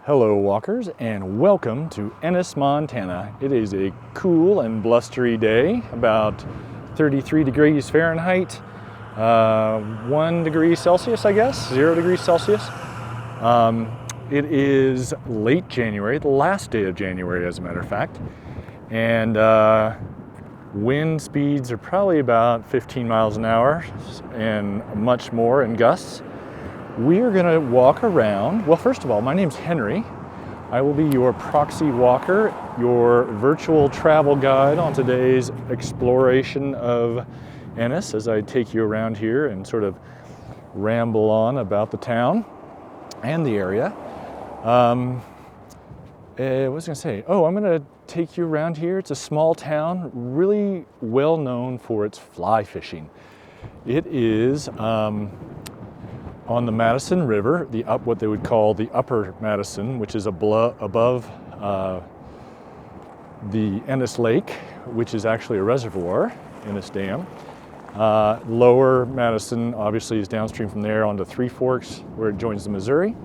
Hello walkers, and welcome to Ennis, Montana. It is a cool and blustery day, about 33 degrees Fahrenheit, 1 degree Celsius, I guess, 0 degrees Celsius. It is late January, the last day of January as a matter of fact, and wind speeds are probably about 15 miles an hour and much more in gusts. We are going to walk around. Well, first of all, my name's Henry. I will be your proxy walker, your virtual travel guide on today's exploration of Ennis as I take you around here and sort of ramble on about the town and the area. What was I going to say? Oh, I'm going to take you around here. It's a small town, really well known for its fly fishing. It is on the Madison River, what they would call the Upper Madison, which is above the Ennis Lake, which is actually a reservoir, Ennis Dam. Lower Madison obviously is downstream from there onto Three Forks, where it joins the Missouri.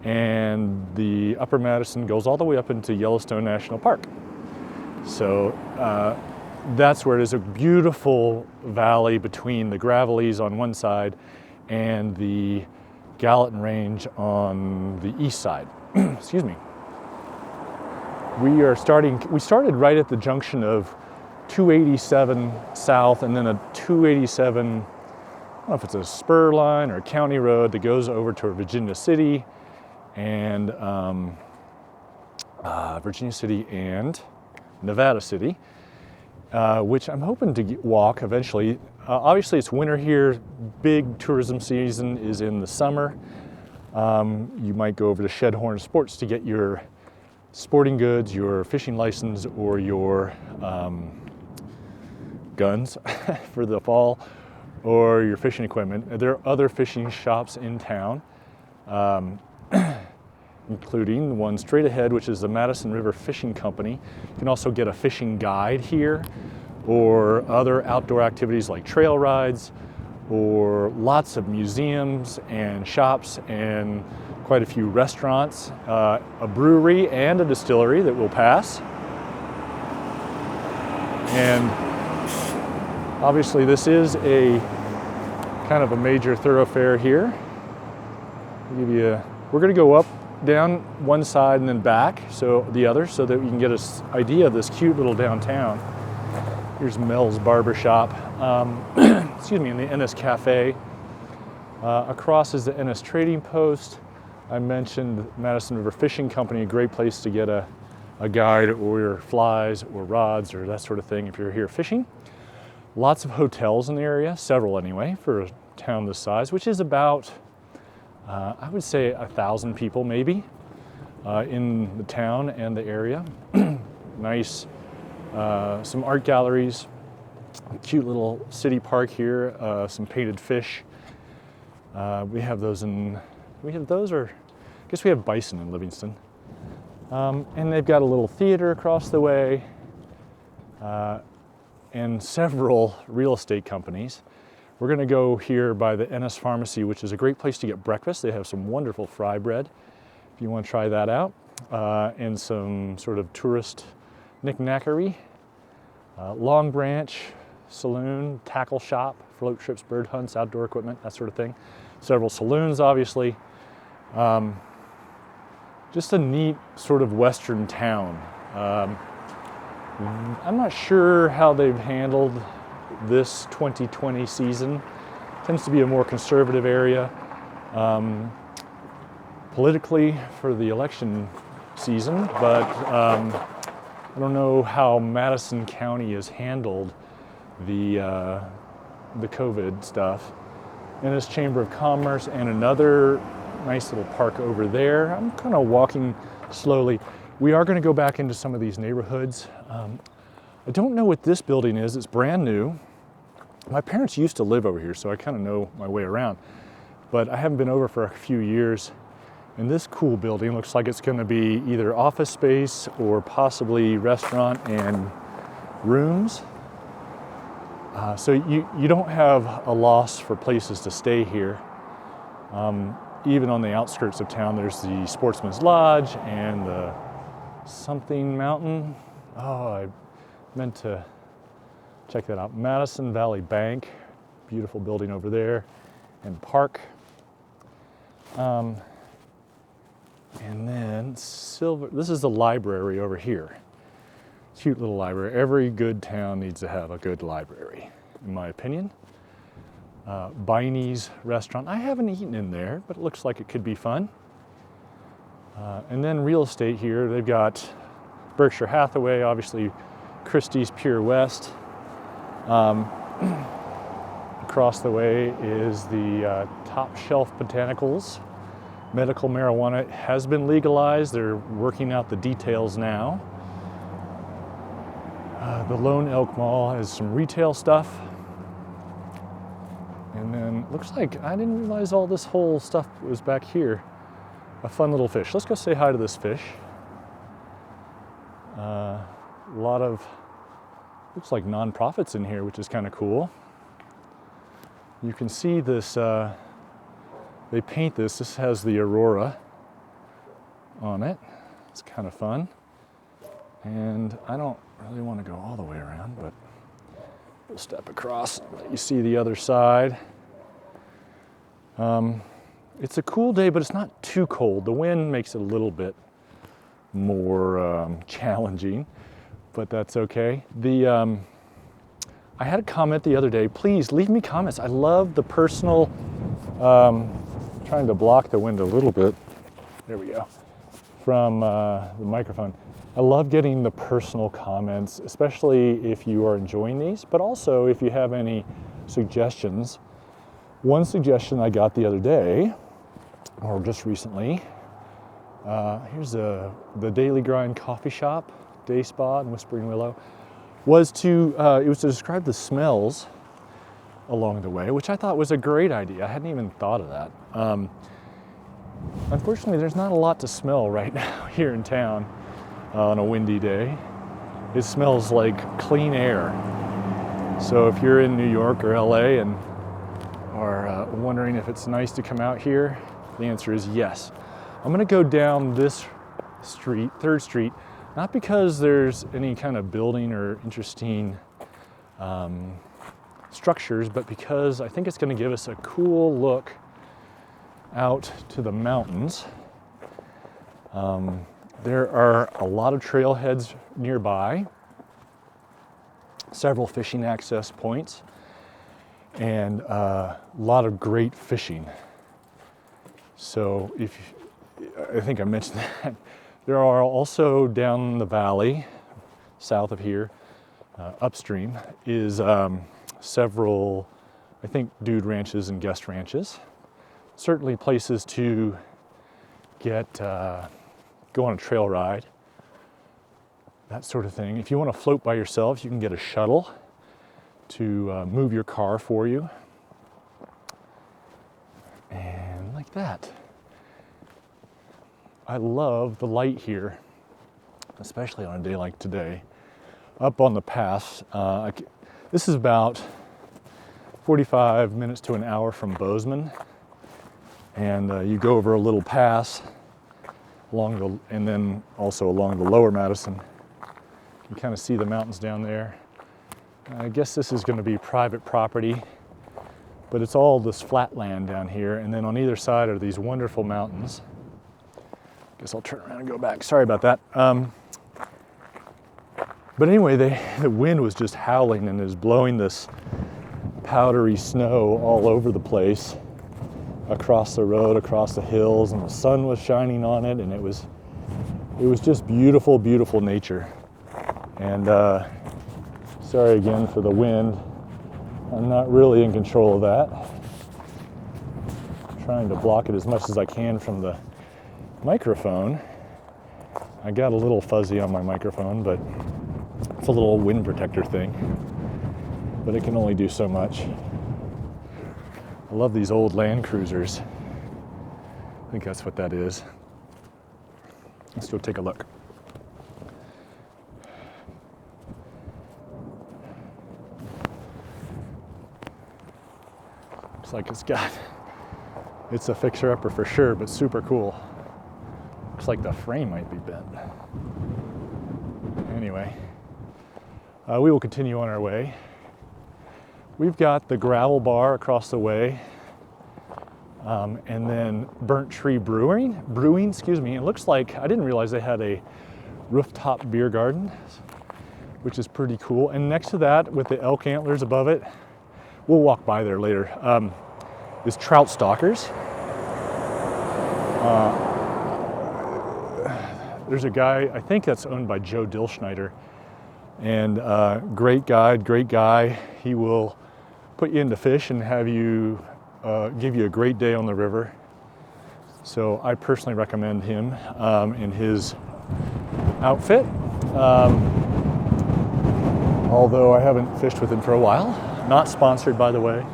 And the Upper Madison goes all the way up into Yellowstone National Park. So that's where it is, a beautiful valley between the Gravelies on one side and the Gallatin Range on the east side. Excuse me. We started right at the junction of 287 south and then a 287, I don't know if it's a spur line or a county road that goes over to Virginia City and Nevada City, which I'm hoping to walk eventually. Obviously it's winter here. Big tourism season is in the summer. You might go over to Shedhorn Sports to get your sporting goods, your fishing license, or your guns for the fall, or your fishing equipment. There are other fishing shops in town, including the one straight ahead, which is the Madison River Fishing Company. You can also get a fishing guide here, or other outdoor activities like trail rides, or lots of museums and shops and quite a few restaurants, a brewery and a distillery that will pass. And obviously this is a kind of a major thoroughfare here. We're going to go up, down one side and then back, so the other, so that we can get an idea of this cute little downtown. Here's Mel's Barbershop, excuse me, in the Ennis Cafe. Across is the Ennis Trading Post. I mentioned Madison River Fishing Company, a great place to get a guide or your flies or rods or that sort of thing if you're here fishing. Lots of hotels in the area, several anyway, for a town this size, which is about, I would say 1,000 people maybe in the town and the area. Nice. Some art galleries, a cute little city park here, some painted fish. We have those, or I guess we have bison in Livingston. And they've got a little theater across the way, and several real estate companies. We're gonna go here by the Ennis Pharmacy, which is a great place to get breakfast. They have some wonderful fry bread, if you wanna try that out, and some sort of tourist knick-knackery. Long Branch Saloon, tackle shop, float trips, bird hunts, outdoor equipment, that sort of thing. Several saloons, obviously. Just a neat sort of western town. I'm not sure how they've handled this 2020 season. Tends to be a more conservative area. Politically for the election season, but I don't know how Madison County has handled the COVID stuff. Ennis Chamber of Commerce and another nice little park over there. I'm kind of walking slowly. We are going to go back into some of these neighborhoods. I don't know what this building is. It's brand new. My parents used to live over here, so I kind of know my way around. But I haven't been over for a few years. And this cool building looks like it's going to be either office space or possibly restaurant and rooms. So you don't have a loss for places to stay here. even on the outskirts of town, there's the Sportsman's Lodge and the something mountain. Oh, I meant to check that out. Madison Valley Bank, beautiful building over there, and park. And then this is the library over here. Cute little library. Every good town needs to have a good library, in my opinion. Biney's restaurant. I haven't eaten in there, but it looks like it could be fun. And then real estate here. They've got Berkshire Hathaway, obviously Christie's Pure West. Across the way is the Top Shelf Botanicals. Medical marijuana has been legalized. They're working out the details now. The Lone Elk Mall has some retail stuff. And then looks like I didn't realize all this whole stuff was back here. A fun little fish. Let's go say hi to this fish. A lot of, looks like nonprofits in here, which is kind of cool. You can see this, they paint this. This has the aurora on it. It's kind of fun. And I don't really want to go all the way around, but we'll step across. You see the other side. It's a cool day, but it's not too cold. The wind makes it a little bit more challenging, but that's okay. I had a comment the other day. Please leave me comments. I love the personal, trying to block the wind a little bit. There we go. From the microphone. I love getting the personal comments, especially if you are enjoying these, but also if you have any suggestions. One suggestion I got the other day, or just recently, here's the Daily Grind Coffee Shop, Day Spa in Whispering Willow, was to describe the smells along the way, which I thought was a great idea. I hadn't even thought of that. Unfortunately, there's not a lot to smell right now here in town on a windy day. It smells like clean air. So if you're in New York or LA and are wondering if it's nice to come out here, the answer is yes. I'm gonna go down this street, 3rd Street, not because there's any kind of building or interesting structures, but because I think it's gonna give us a cool look out to the mountains. There are a lot of trailheads nearby, several fishing access points, and a lot of great fishing. So I think I mentioned that. There are also down the valley, south of here, upstream, is several, I think, dude ranches and guest ranches. Certainly places to go on a trail ride, that sort of thing. If you want to float by yourself, you can get a shuttle to move your car for you. And like that. I love the light here, especially on a day like today. Up on the pass, this is about 45 minutes to an hour from Bozeman. And you go over a little pass and then also along the lower Madison. You kind of see the mountains down there. I guess this is going to be private property, but it's all this flat land down here. And then on either side are these wonderful mountains. Guess I'll turn around and go back. Sorry about that. But anyway, the wind was just howling and it was blowing this powdery snow all over the place, across the road, across the hills, and the sun was shining on it, and it was just beautiful, beautiful nature. And sorry again for the wind. I'm not really in control of that. I'm trying to block it as much as I can from the microphone. I got a little fuzzy on my microphone, but it's a little wind protector thing. But it can only do so much. I love these old Land Cruisers. I think that's what that is. Let's go take a look. Looks like it's got It's a fixer-upper for sure, but super cool. Looks like the frame might be bent. Anyway, we will continue on our way. We've got the gravel bar across the way, and then Burnt Tree Brewing, It looks like, I didn't realize they had a rooftop beer garden, which is pretty cool. And next to that, with the elk antlers above it, we'll walk by there later, is Trout Stalkers. There's a guy, I think that's owned by Joe Dilschneider, and great guide, great guy. He will put you into fish and have you, give you a great day on the river. So I personally recommend him in his outfit. Although I haven't fished with him for a while. Not sponsored, by the way.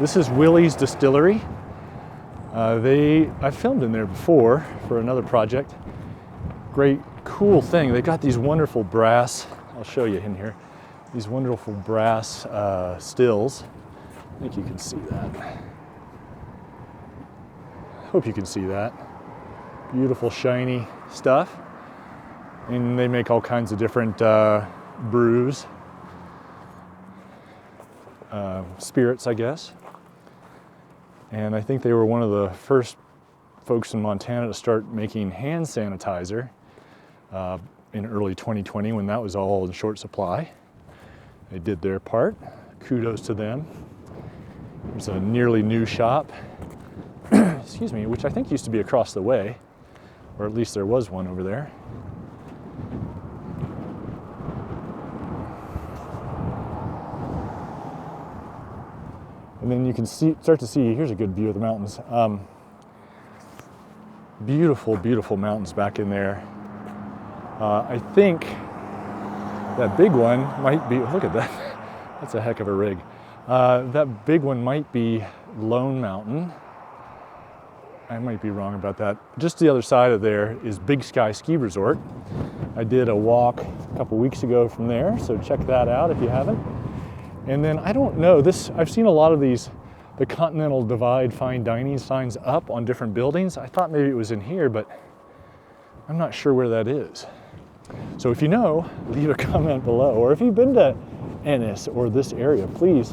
This is Willie's Distillery. I filmed in there before for another project. Great, cool thing. They've got these wonderful brass, I'll show you in here, these wonderful brass stills. I think you can see that. Hope you can see that. Beautiful, shiny stuff. And they make all kinds of different brews, spirits, I guess. And I think they were one of the first folks in Montana to start making hand sanitizer in early 2020 when that was all in short supply. They did their part. Kudos to them. There's a nearly new shop, excuse me, which I think used to be across the way, or at least there was one over there. And then you can start to see, here's a good view of the mountains. Beautiful, beautiful mountains back in there. I think that big one might be, look at that, that's a heck of a rig. That big one might be Lone Mountain. I might be wrong about that. Just the other side of there is Big Sky Ski Resort. I did a walk a couple weeks ago from there, so check that out if you haven't. And then I don't know, I've seen a lot of these, the Continental Divide fine dining signs up on different buildings. I thought maybe it was in here, but I'm not sure where that is. So if you know, leave a comment below. Or if you've been to Ennis or this area, please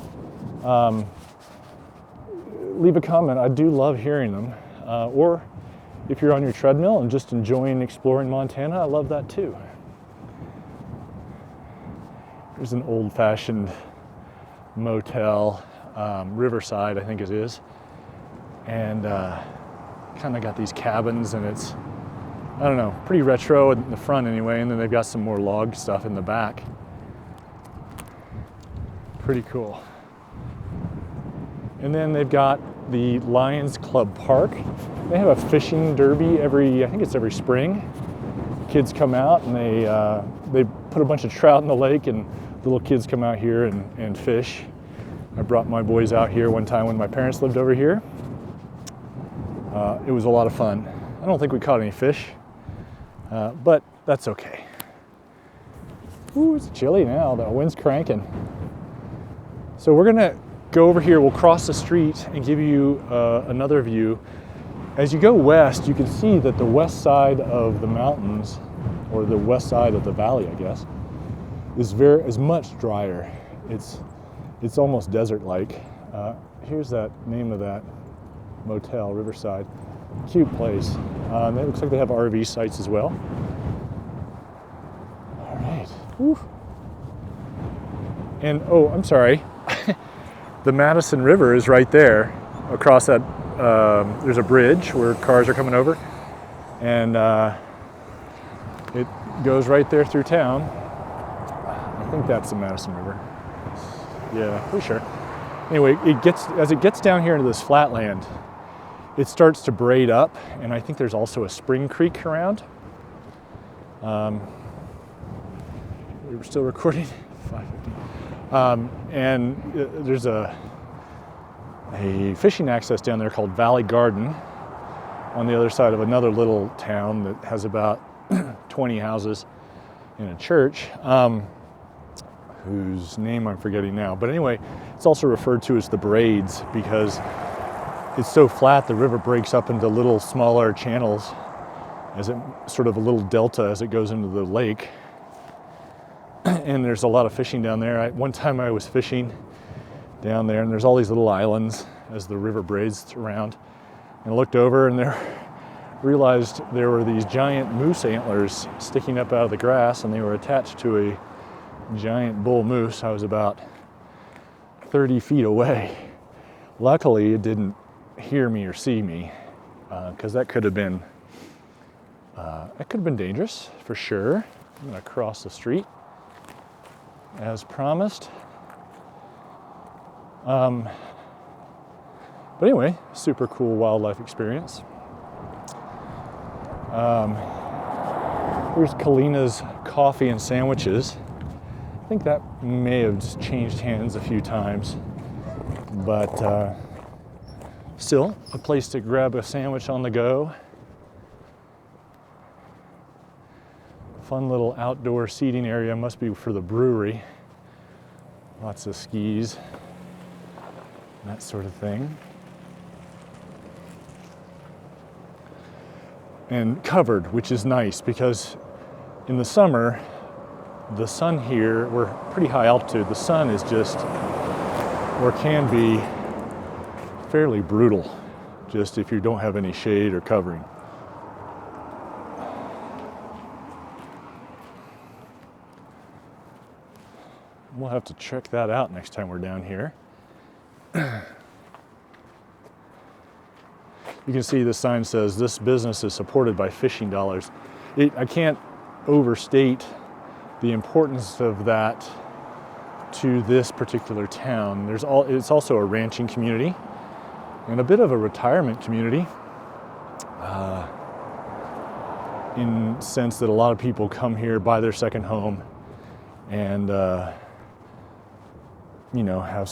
leave a comment. I do love hearing them. Or if you're on your treadmill and just enjoying exploring Montana, I love that too. There's an old-fashioned motel, Riverside, I think it is, and kind of got these cabins, and it's, I don't know, pretty retro in the front anyway, and then they've got some more log stuff in the back. Pretty cool. And then they've got the Lions Club Park. They have a fishing derby I think it's every spring. Kids come out and they put a bunch of trout in the lake, and little kids come out here and fish. I brought my boys out here one time when my parents lived over here. It was a lot of fun. I don't think we caught any fish, but that's okay. Ooh, it's chilly now. The wind's cranking. So we're gonna go over here. We'll cross the street and give you another view. As you go west, you can see that the west side of the mountains, or the west side of the valley, I guess, is much drier. It's almost desert-like. Here's that name of that motel, Riverside. Cute place. It looks like they have RV sites as well. All right. Whew. And oh, I'm sorry. The Madison River is right there. Across that, there's a bridge where cars are coming over, and it goes right there through town. I think that's the Madison River. Yeah, pretty sure. Anyway, as it gets down here into this flatland, it starts to braid up, and I think there's also a spring creek around. We're still recording. 5:50. And there's a fishing access down there called Valley Garden on the other side of another little town that has about 20 houses and a church, whose name I'm forgetting now. But anyway, it's also referred to as the Braids because it's so flat, the river breaks up into little smaller channels as it sort of a little delta as it goes into the lake. And there's a lot of fishing down there. One time I was fishing down there, and there's all these little islands as the river braids around. And I looked over and realized there were these giant moose antlers sticking up out of the grass, and they were attached to a giant bull moose. I was about 30 feet away. Luckily, it didn't hear me or see me, because that could have been dangerous for sure. I'm gonna cross the street as promised. But anyway, super cool wildlife experience. Here's Kalina's Coffee and Sandwiches. I think that may have just changed hands a few times, but still a place to grab a sandwich on the go. Fun little outdoor seating area, must be for the brewery. Lots of skis, that sort of thing. And covered, which is nice because in the summer, the sun here, we're pretty high altitude, the sun is just, or can be, fairly brutal, just if you don't have any shade or covering. We'll have to check that out next time we're down here. You can see the sign says, "This business is supported by fishing dollars." I can't overstate the importance of that to this particular town. It's also a ranching community and a bit of a retirement community, in the sense that a lot of people come here, buy their second home, and have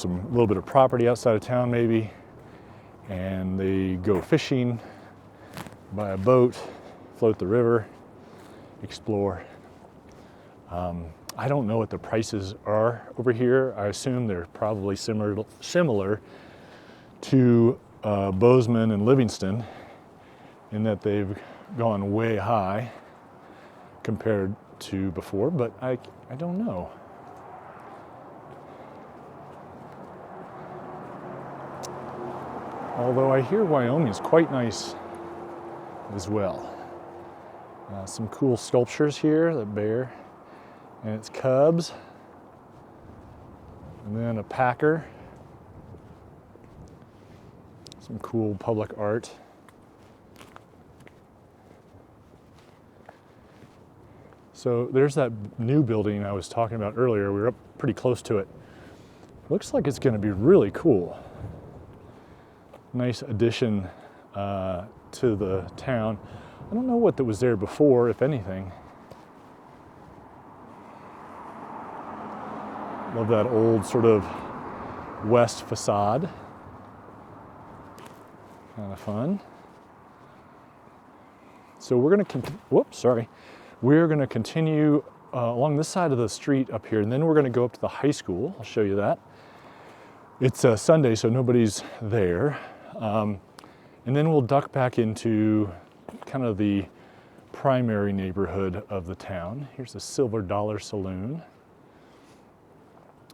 a little bit of property outside of town maybe, and they go fishing, buy a boat, float the river, explore. I don't know what the prices are over here. I assume they're probably similar to Bozeman and Livingston, in that they've gone way high compared to before, but I don't know. Although I hear Wyoming's quite nice as well. Some cool sculptures here, the bear and its cubs, and then a packer. Some cool public art. So there's that new building I was talking about earlier. We were up pretty close to it. Looks like it's going to be really cool. Nice addition to the town. I don't know what was there before, if anything. Love that old sort of west facade. Kind of fun. So we're going to We're going to continue along this side of the street up here, and then we're going to go up to the high school. I'll show you that. It's a Sunday, so nobody's there. And then we'll duck back into kind of the primary neighborhood of the town. Here's the Silver Dollar Saloon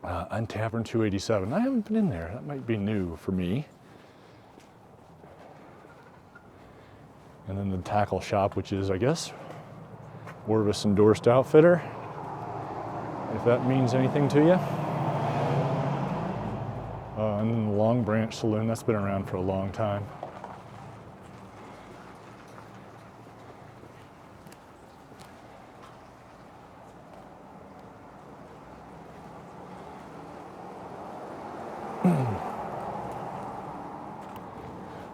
on Tavern 287. I haven't been in there. That might be new for me. And then the tackle shop, which is, I guess, Orvis endorsed outfitter, if that means anything to you. And then the Long Branch Saloon, that's been around for a long time.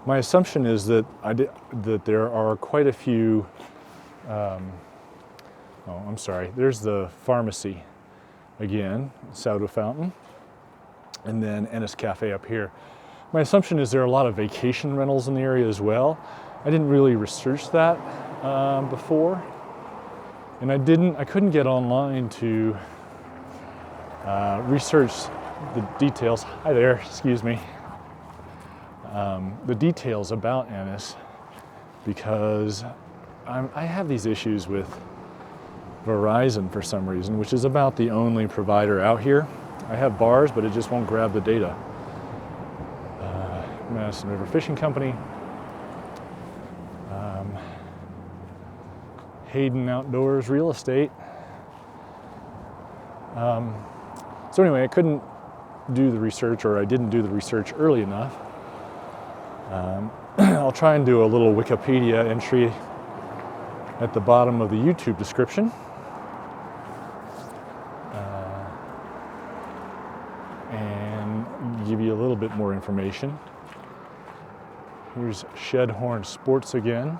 My assumption is that that there are quite a few. There's the pharmacy again, Soda Fountain, and then Ennis Cafe up here. My assumption is there are a lot of vacation rentals in the area as well. I didn't really research that before, and I couldn't get online to research the details. Hi there, excuse me. the details about Ennis, because I have these issues with Verizon for some reason, which is about the only provider out here. I have bars, but it just won't grab the data. Madison River Fishing Company, Hayden Outdoors Real Estate. So anyway, I couldn't do the research, or I didn't do the research early enough. I'll try and do a little Wikipedia entry at the bottom of the YouTube description. And give you a little bit more information. Here's Shedhorn Sports again.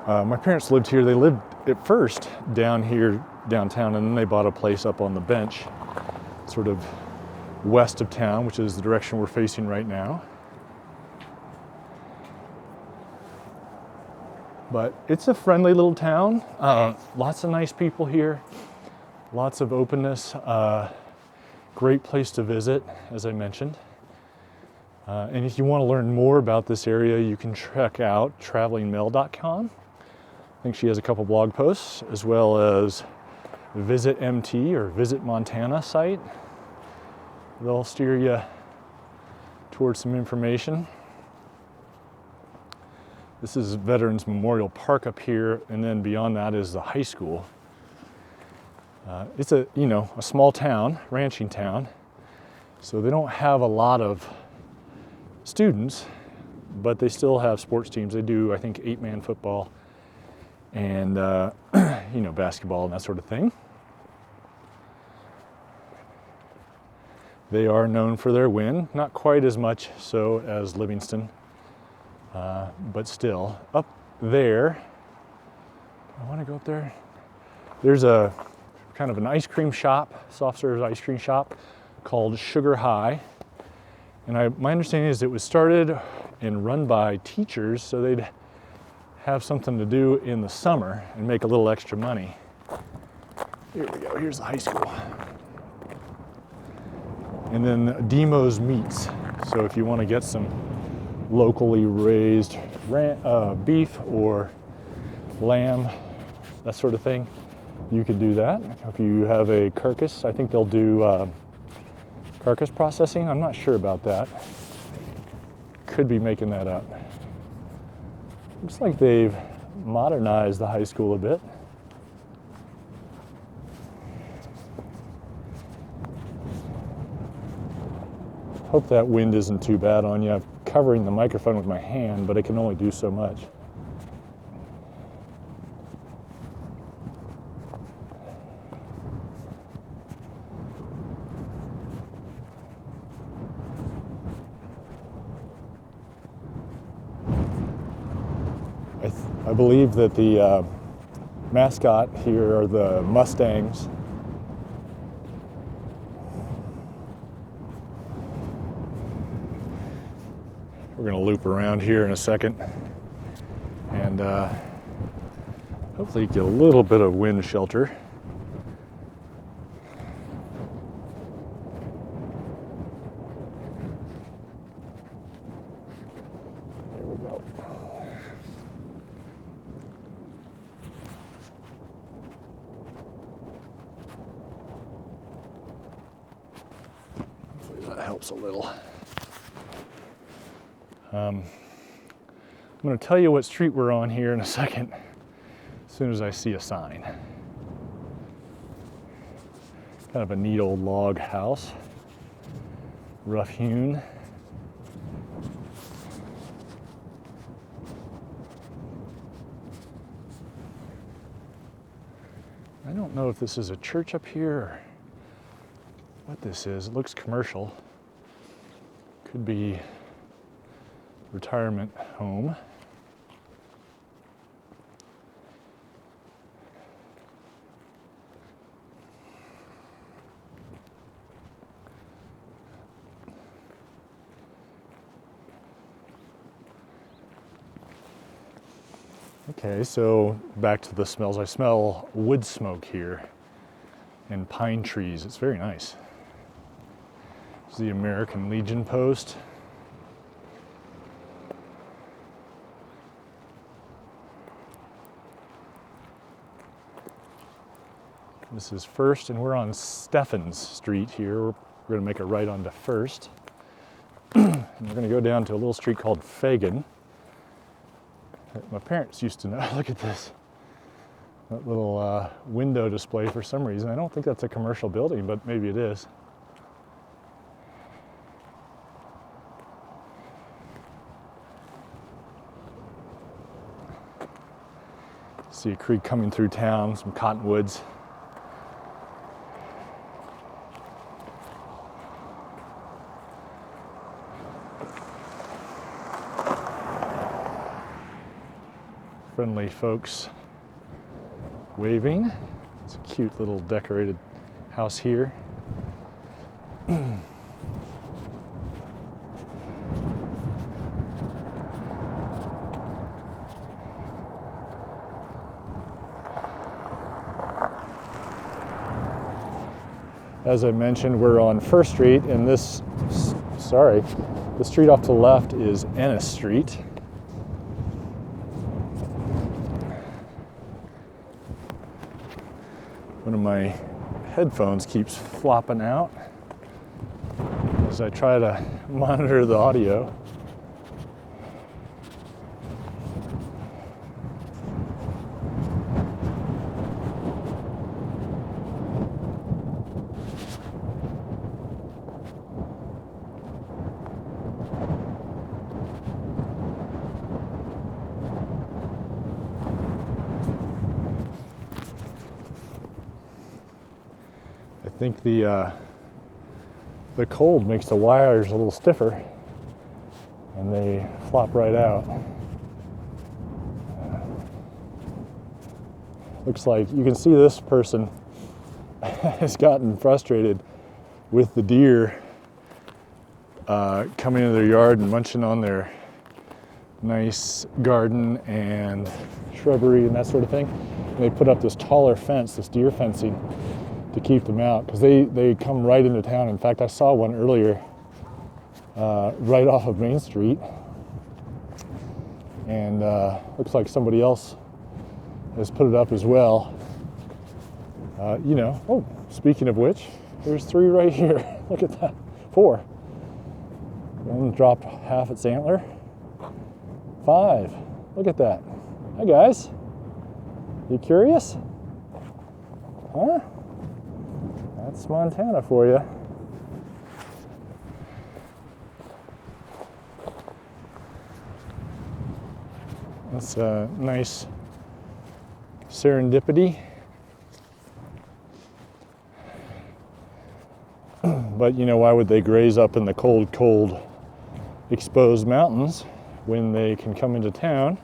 My parents lived here. They lived at first down here downtown, and then they bought a place up on the bench, sort of west of town, which is the direction we're facing right now. But it's a friendly little town. Lots of nice people here, lots of openness. Great place to visit, as I mentioned. And if you want to learn more about this area, you can check out travelingmail.com. I think she has a couple blog posts, as well as Visit MT or Visit Montana site. They'll steer you towards some information. This is Veterans Memorial Park up here, and then beyond that is the high school. It's a small town, ranching town, so they don't have a lot of students, but they still have sports teams. They do, I think, 8-man football and basketball and that sort of thing. They are known for their wind, not quite as much so as Livingston, but still. Up there, I want to go up there. There's a kind of an ice cream shop, soft serve ice cream shop called Sugar High. And my understanding is it was started and run by teachers, so they'd have something to do in the summer and make a little extra money. Here we go, here's the high school. And then Demo's Meats. So if you want to get some locally raised beef or lamb, that sort of thing, you could do that. If you have a carcass, I think they'll do carcass processing. I'm not sure about that. Could be making that up. Looks like they've modernized the high school a bit. Hope that wind isn't too bad on you. I'm covering the microphone with my hand, but I can only do so much. I believe that the mascot here are the Mustangs. We're going to loop around here in a second and hopefully get a little bit of wind shelter. There we go. Hopefully that helps a little. I'm going to tell you what street we're on here in a second, as soon as I see a sign. Kind of a neat old log house, rough hewn. I don't know if this is a church up here or what this is. It looks commercial. Could be retirement home. Okay, so back to the smells. I smell wood smoke here and pine trees. It's very nice. There's the American Legion post. This is First, and we're on Stephens Street here. We're going to make a right onto First. And we're going to go down to a little street called Fagan that my parents used to know. Look at this. That little window display for some reason. I don't think that's a commercial building, but maybe it is. See a creek coming through town, some cottonwoods. Friendly folks waving. It's a cute little decorated house here. As I mentioned, we're on First Street, and the street off to the left is Ennis Street. One of my headphones keeps flopping out as I try to monitor the audio. I think the cold makes the wires a little stiffer and they flop right out. Looks like you can see this person has gotten frustrated with the deer coming into their yard and munching on their nice garden and shrubbery and that sort of thing. And they put up this taller fence, this deer fencing, to keep them out, because they come right into town. In fact, I saw one earlier right off of Main Street, and looks like somebody else has put it up as well. Oh, speaking of which, there's 3 right here. Look at that. 4. One dropped half its antler. 5. Look at that. Hi guys. You curious? Huh? That's Montana for you. That's a nice serendipity. But why would they graze up in the cold, exposed mountains when they can come into town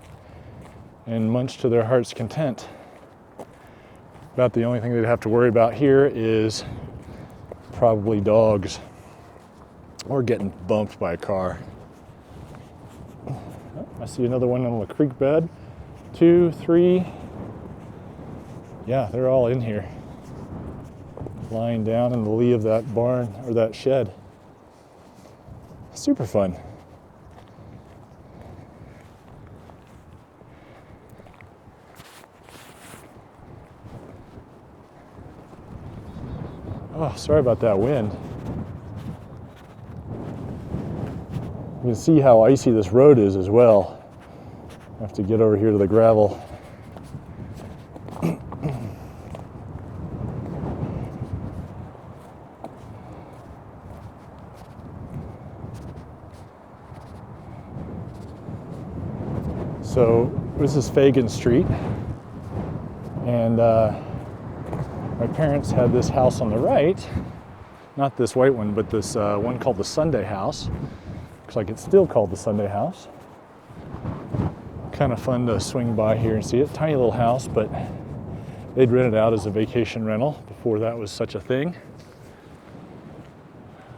and munch to their heart's content? About the only thing they'd have to worry about here is probably dogs or getting bumped by a car. I see another one on the creek bed. 2, 3. Yeah, they're all in here, lying down in the lee of that barn or that shed. Super fun. Oh, sorry about that wind. You can see how icy this road is as well. I have to get over here to the gravel. So this is Fagan Street, and my parents had this house on the right, not this white one, but this one called the Sunday House. Looks like it's still called the Sunday House. Kind of fun to swing by here and see it. Tiny little house, but they'd rent it out as a vacation rental before that was such a thing.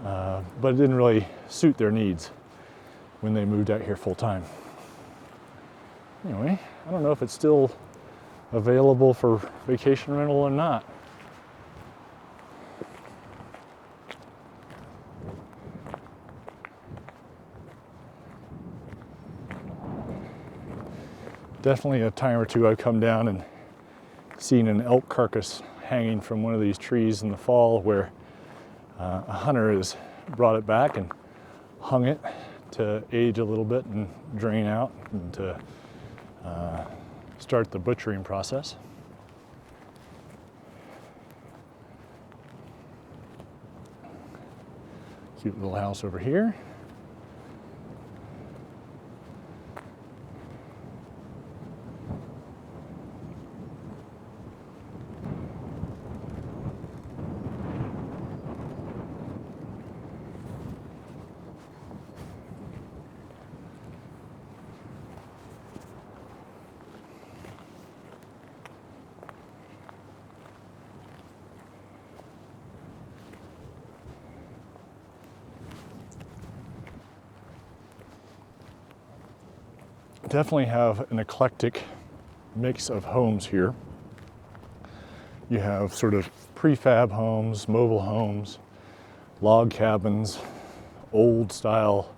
But it didn't really suit their needs when they moved out here full time. Anyway, I don't know if it's still available for vacation rental or not. Definitely a time or two I've come down and seen an elk carcass hanging from one of these trees in the fall where a hunter has brought it back and hung it to age a little bit and drain out and to start the butchering process. Cute little house over here. Definitely have an eclectic mix of homes here. You have sort of prefab homes, mobile homes, log cabins, old style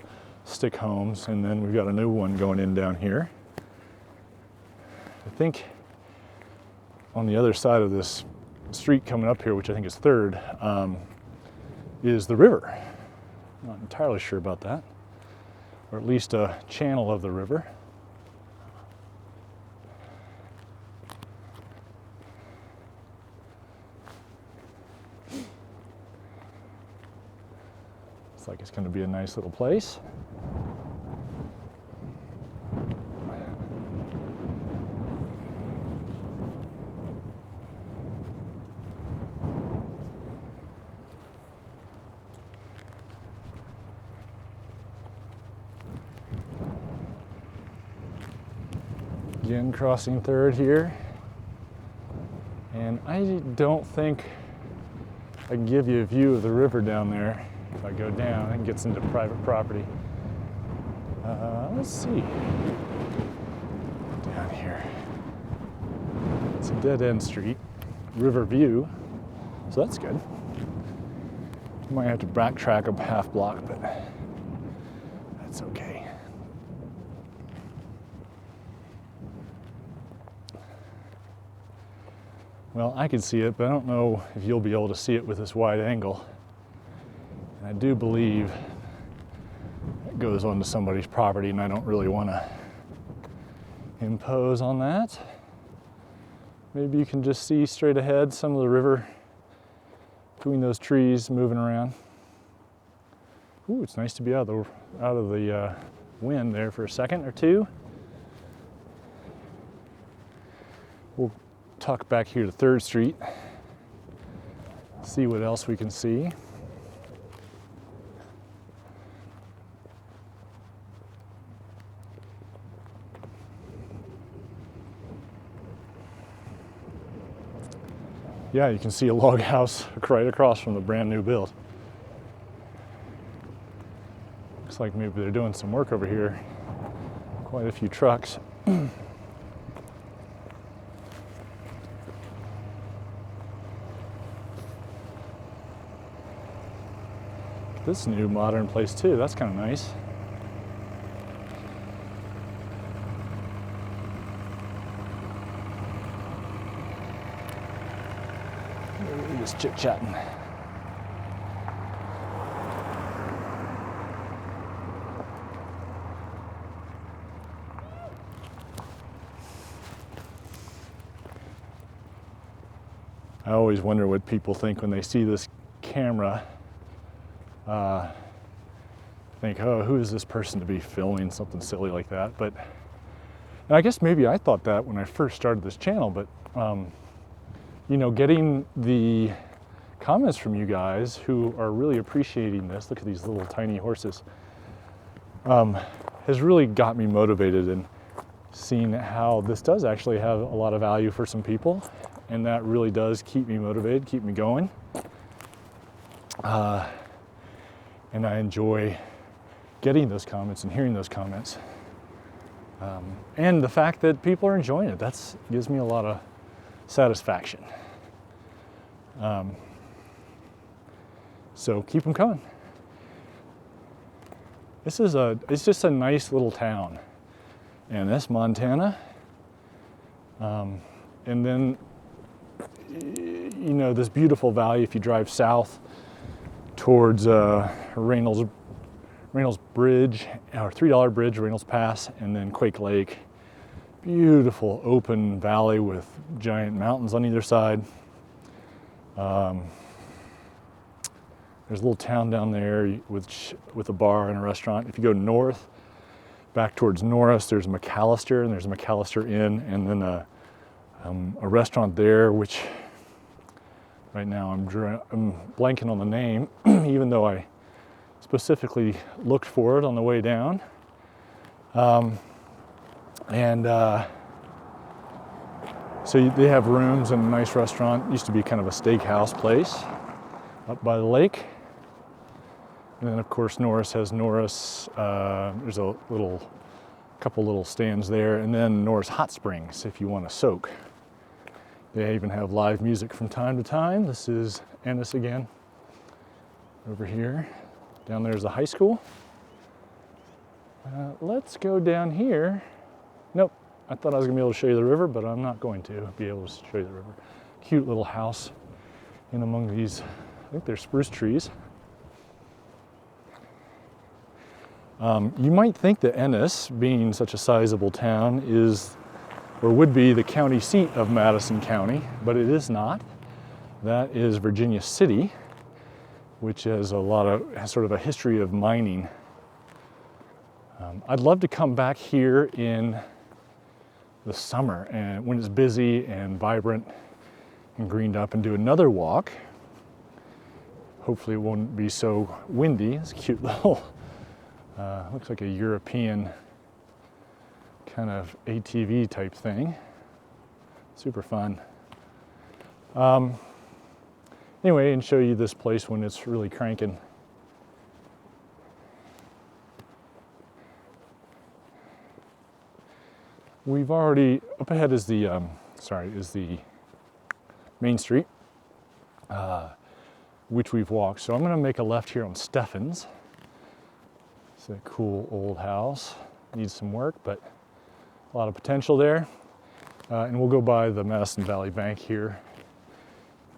stick homes, and then we've got a new one going in down here. I think on the other side of this street coming up here, which I think is third, is the river. Not entirely sure about that, or at least a channel of the river. Like it's going to be a nice little place. Again, crossing third here. And I don't think I can give you a view of the river down there. If I go down, it gets into private property. Let's see. Down here. It's a dead-end street. River view. So that's good. Might have to backtrack a half block, but that's okay. Well, I can see it, but I don't know if you'll be able to see it with this wide angle. I do believe it goes onto somebody's property, and I don't really want to impose on that. Maybe you can just see straight ahead some of the river between those trees moving around. Ooh, it's nice to be out of the wind there for a second or two. We'll tuck back here to 3rd Street, see what else we can see. Yeah, you can see a log house right across from the brand new build. Looks like maybe they're doing some work over here. Quite a few trucks. This new modern place too, that's kind of nice. Just chit-chatting. I always wonder what people think when they see this camera. Think, oh, who is this person to be filming something silly like that? But, and I guess maybe I thought that when I first started this channel, but you know, getting the comments from you guys who are really appreciating this, look at these little tiny horses, has really got me motivated in seeing how this does actually have a lot of value for some people, and that really does keep me motivated, keep me going. And I enjoy getting those comments and hearing those comments. And the fact that people are enjoying it, that gives me a lot of satisfaction. So keep them coming. It's just a nice little town. Ennis, Montana. And then, you know, this beautiful valley, if you drive south towards Reynolds Bridge, or $3 Bridge, Reynolds Pass, and then Quake Lake. Beautiful open valley with giant mountains on either side. There's a little town down there with a bar and a restaurant. If you go north, back towards Norris, there's McAllister, and there's a McAllister Inn, and then a restaurant there, which right now I'm blanking on the name, even though I specifically looked for it on the way down. So they have rooms and a nice restaurant. It used to be kind of a steakhouse place up by the lake. And then of course Norris has Norris. There's a couple little stands there, and then Norris Hot Springs if you want to soak. They even have live music from time to time. This is Ennis again. Over here, down there is the high school. Let's go down here. Nope, I thought I was gonna be able to show you the river, but I'm not going to be able to show you the river. Cute little house in among these, I think they're spruce trees. You might think that Ennis, being such a sizable town, is or would be the county seat of Madison County, but it is not. That is Virginia City, which has has sort of a history of mining. I'd love to come back here in the summer and when it's busy and vibrant and greened up and do another walk. Hopefully it won't be so windy. It's a cute little, looks like a European kind of ATV type thing. Super fun. Anyway, and show you this place when it's really cranking. We've already, up ahead is the, is the Main Street, which we've walked. So I'm gonna make a left here on Steffens. It's a cool old house. Needs some work, but a lot of potential there. And we'll go by the Madison Valley Bank here.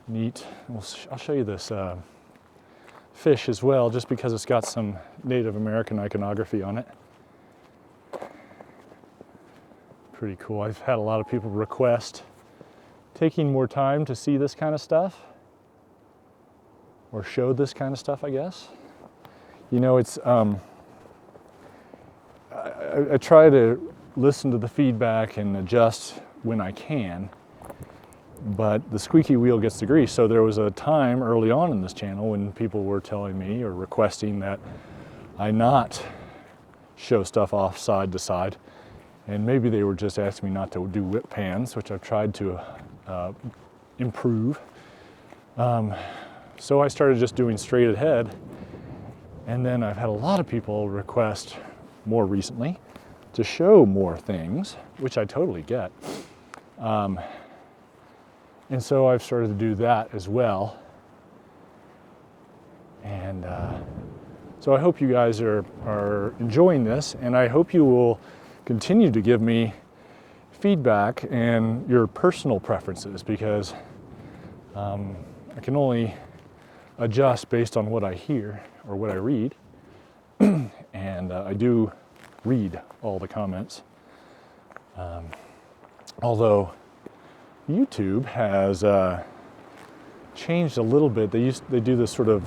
Neat. I'll show you this fish as well, just because it's got some Native American iconography on it. Pretty cool. I've had a lot of people request taking more time to see this kind of stuff, or show this kind of stuff, I guess. You know, it's, I try to listen to the feedback and adjust when I can, but the squeaky wheel gets the grease. So there was a time early on in this channel when people were telling me or requesting that I not show stuff off side to side. And maybe they were just asking me not to do whip pans, which I've tried to improve. So I started just doing straight ahead. And then I've had a lot of people request more recently to show more things, which I totally get. And so I've started to do that as well. And so I hope you guys are enjoying this, and I hope you will continue to give me feedback and your personal preferences, because I can only adjust based on what I hear or what I read. And I do read all the comments. Although YouTube has changed a little bit. They do this sort of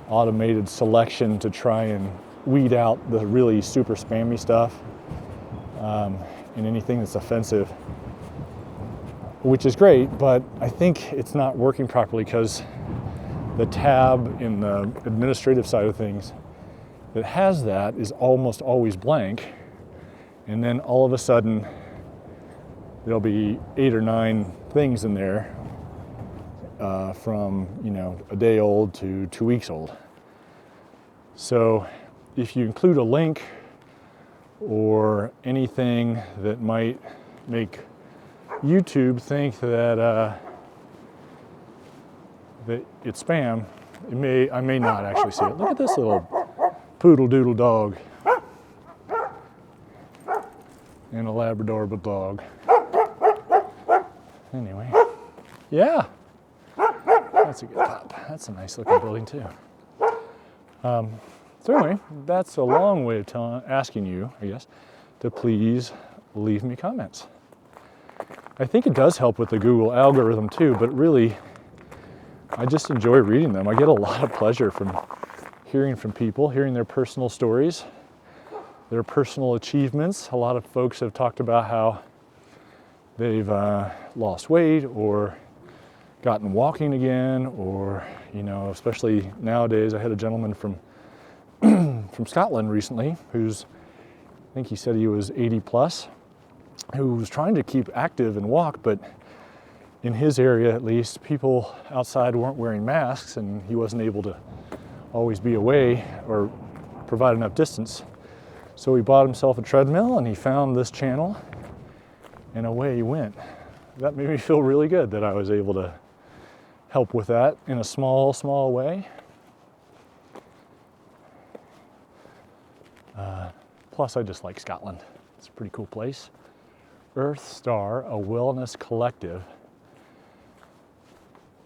automated selection to try and weed out the really super spammy stuff. And anything that's offensive, which is great, but I think it's not working properly because the tab in the administrative side of things that has that is almost always blank, and then all of a sudden there'll be 8 or 9 things in there from, you know, a day old to 2 weeks old. So if you include a link or anything that might make YouTube think that that it's spam, I may not actually see it. Look at this little poodle doodle dog and a Labrador dog. Anyway, yeah, that's a good pop. That's a nice looking building too. So anyway, that's a long way of asking you, I guess, to please leave me comments. I think it does help with the Google algorithm too, but really, I just enjoy reading them. I get a lot of pleasure from hearing from people, hearing their personal stories, their personal achievements. A lot of folks have talked about how they've lost weight or gotten walking again, or, you know, especially nowadays. I had a gentleman from from Scotland recently who's, I think he said he was 80 plus, who was trying to keep active and walk, but in his area at least, people outside weren't wearing masks and he wasn't able to always be away or provide enough distance. So he bought himself a treadmill and he found this channel and away he went. That made me feel really good that I was able to help with that in a small way. Plus I just like Scotland. It's a pretty cool place. Earth Star, a wellness collective.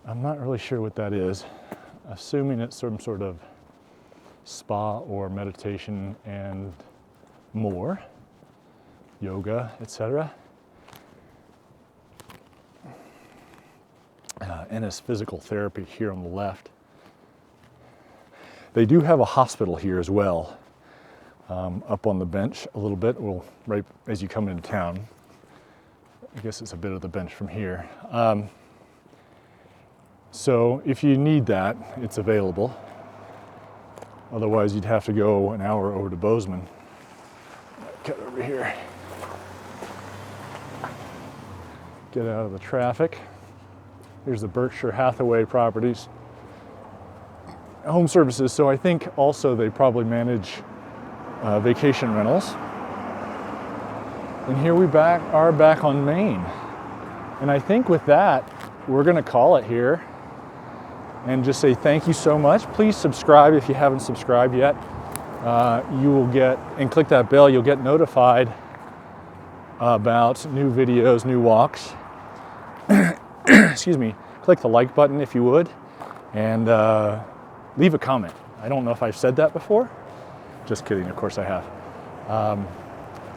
I'm not really sure what that is. Assuming it's some sort of spa or meditation and more, yoga, etc. Ennis Physical Therapy here on the left. They do have a hospital here as well, up on the bench a little bit, well, right as you come into town. I guess it's a bit of the bench from here. So if you need that, it's available. Otherwise, you'd have to go an hour over to Bozeman. Cut over here. Get out of the traffic. Here's the Berkshire Hathaway properties. Home services, so I think also they probably manage vacation rentals. And here we are back on Main. And I think with that, we're gonna call it here and just say thank you so much. Please subscribe if you haven't subscribed yet. You will get, and click that bell, you'll get notified about new videos, new walks. Excuse me. Click the like button if you would, and leave a comment. I don't know if I've said that before. Just kidding, of course I have.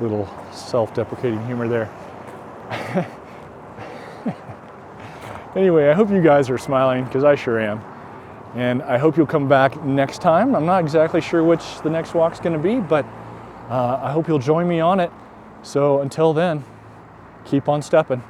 Little self-deprecating humor there. Anyway, I hope you guys are smiling, because I sure am. And I hope you'll come back next time. I'm not exactly sure which the next walk's gonna be, but I hope you'll join me on it. So until then, keep on stepping.